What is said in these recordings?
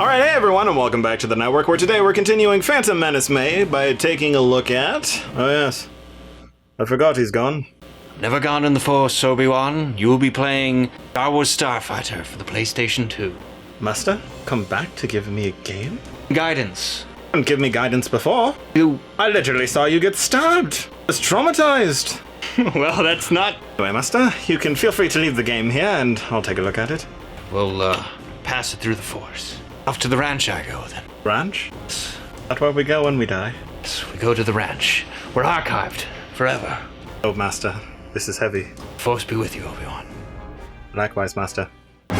Alright, hey everyone, and welcome back to the network, where today we're continuing Phantom Menace May by taking a look at... Oh yes, I forgot he's gone. Never gone in the Force, Obi-Wan. You will be playing Star Wars Starfighter for the PlayStation 2. Master, come back to give me a game? Guidance. You didn't give me guidance before. I literally saw you get stabbed. I was traumatized. Well, that's not... Anyway, Master, you can feel free to leave the game here, and I'll take a look at it. We'll, pass it through the Force. Off to the ranch I go, then. Ranch? That's where we go when we die. Yes, we go to the ranch. We're archived. Forever. Oh, Master, this is heavy. Force be with you, Obi-Wan. Likewise, Master. Now,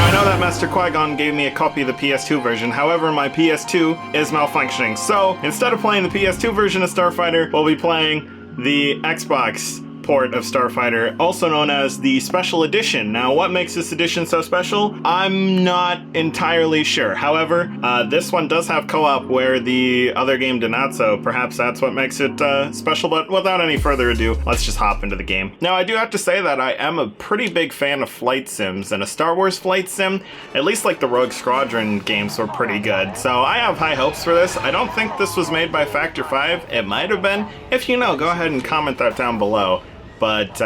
I know that Master Qui-Gon gave me a copy of the PS2 version, however, my PS2 is malfunctioning. So, instead of playing the PS2 version of Starfighter, we'll be playing the Xbox port of Starfighter, also known as the Special Edition. Now, what makes this edition so special? I'm not entirely sure. However, this one does have co-op where the other game did not, so perhaps that's what makes it special, but without any further ado, let's just hop into the game. Now, I do have to say that I am a pretty big fan of flight sims, and a Star Wars flight sim, at least like the Rogue Squadron games, were pretty good, so I have high hopes for this. I don't think this was made by Factor 5. It might have been. If you know, go ahead and comment that down below. But,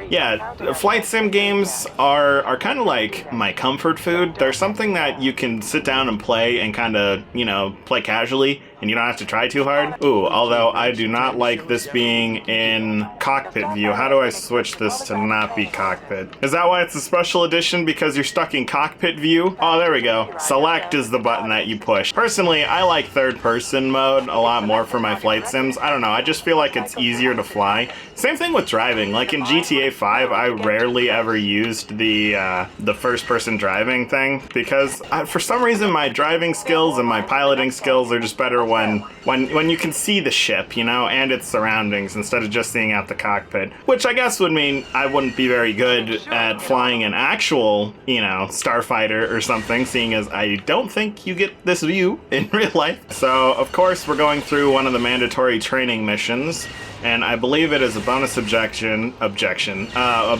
yeah, flight sim games are kind of like my comfort food. They're something that you can sit down and play and kind of, you know, play casually, and you don't have to try too hard. Ooh, although I do not like this being in cockpit view. How do I switch this to not be cockpit? Is that why it's a special edition? Because you're stuck in cockpit view? Oh, there we go. Select is the button that you push. Personally, I like third person mode a lot more for my flight sims. I don't know, I just feel like it's easier to fly. Same thing with driving. Like in GTA 5, I rarely ever used the first person driving thing because for some reason my driving skills and my piloting skills are just better when you can see the ship, you know, and its surroundings instead of just seeing out the cockpit, which I guess would mean I wouldn't be very good at flying an actual, you know, Starfighter or something, seeing as I don't think you get this view in real life. So, of course, we're going through one of the mandatory training missions, and I believe it is a bonus a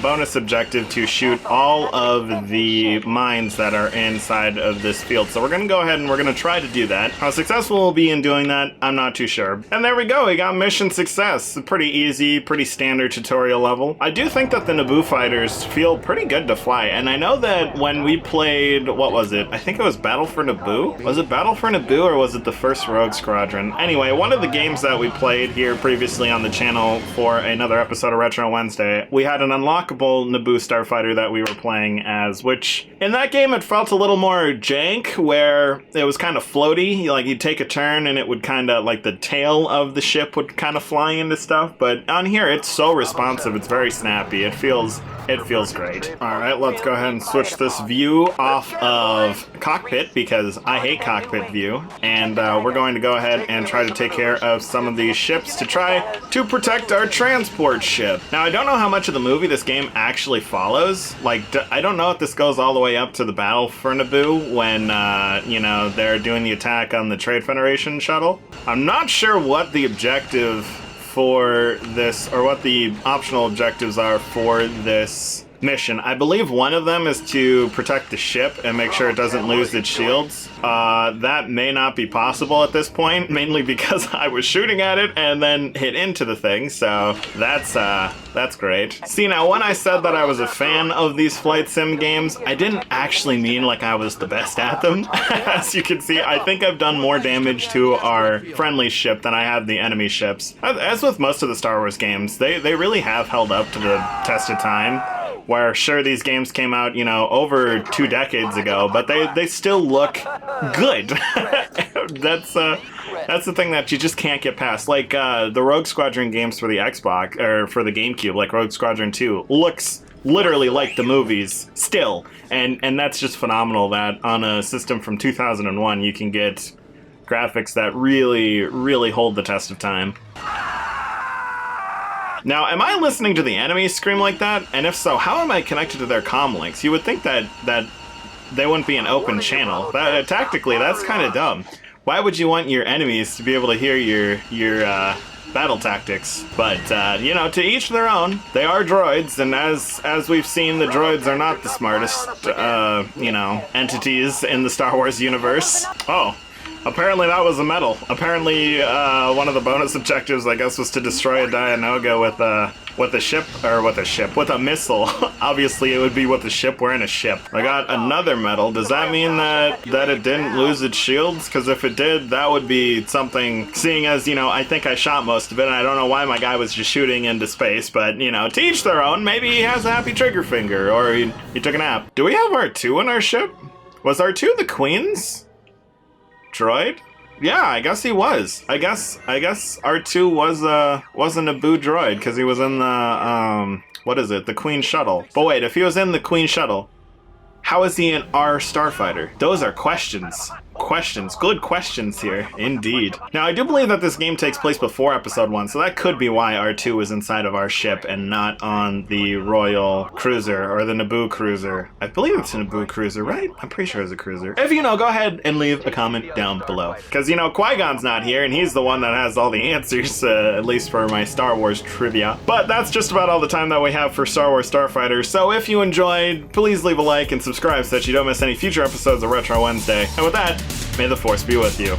bonus objective to shoot all of the mines that are inside of this field. So we're going to go ahead and we're going to try to do that. How successful we'll be in doing that, I'm not too sure. And there we go, we got mission success. Pretty easy, pretty standard tutorial level. I do think that the Naboo fighters feel pretty good to fly, and I know that when we played, what was it? I think it was Battle for Naboo? Was it Battle for Naboo or was it the first Rogue Squadron? Anyway, one of the games that we played here previously on the channel for another episode of Retro Wednesday, we had an unlockable Naboo starfighter that we were playing as, which in that game it felt a little more jank, where it was kind of floaty. Like you'd take a turn and it would kind of, like the tail of the ship would kind of fly into stuff, but on here it's so responsive, it's very snappy, it feels great. Alright, let's go ahead and switch this view off of cockpit because I hate cockpit view, and we're going to go ahead and try to take care of some of these ships to try to protect our transport ship. Now, I don't know how much of the movie this game actually follows. Like, I don't know if this goes all the way up to the Battle for Naboo when, you know, they're doing the attack on the Trade Federation shuttle. I'm not sure what the objective for this, or what the optional objectives are for this mission. I believe one of them is to protect the ship and make sure it doesn't lose its shields. That may not be possible at this point, mainly because I was shooting at it and then hit into the thing, so that's great. See, now when I said that I was a fan of these flight sim games, I didn't actually mean like I was the best at them. As you can see, I think I've done more damage to our friendly ship than I have the enemy ships. As with most of the Star Wars games, they really have held up to the test of time. Where sure, these games came out, you know, over 2 decades ago, but they still look good. That's the thing that you just can't get past. Like the Rogue Squadron games for the Xbox or for the GameCube, like Rogue Squadron 2, looks literally like the movies still, and that's just phenomenal. That on a system from 2001, you can get graphics that really hold the test of time. Now, am I listening to the enemies scream like that? And if so, how am I connected to their comm links? You would think that they wouldn't be an open channel. Tactically, that's kind of dumb. Why would you want your enemies to be able to hear your battle tactics. But, you know, to each their own. They are droids, and as we've seen, the droids are not the smartest, you know, entities in the Star Wars universe. Oh. Apparently that was a medal. Apparently, one of the bonus objectives, I guess, was to destroy a Dianoga with a missile. Obviously, it would be with a ship. We're in a ship. I got another medal. Does that mean that it didn't lose its shields? Because if it did, that would be something, seeing as, you know, I think I shot most of it, and I don't know why my guy was just shooting into space, but, you know, to each their own. Maybe he has a happy trigger finger, or he took a nap. Do we have R2 in our ship? Was R2 the Queen's droid? Yeah, I guess he was. I guess R2 was a Naboo droid because he was in the what is it? The Queen shuttle. But wait, if he was in the Queen shuttle, how is he in our Starfighter? Those are questions. Good questions here, indeed. Now, I do believe that this game takes place before Episode 1, so that could be why R2 was inside of our ship and not on the Royal Cruiser, or the Naboo Cruiser. I believe it's a Naboo Cruiser, right? I'm pretty sure it's a cruiser. If you know, go ahead and leave a comment down below. Because, you know, Qui-Gon's not here, and he's the one that has all the answers, at least for my Star Wars trivia. But that's just about all the time that we have for Star Wars Starfighter, so if you enjoyed, please leave a like and subscribe so that you don't miss any future episodes of Retro Wednesday. And with that, may the Force be with you.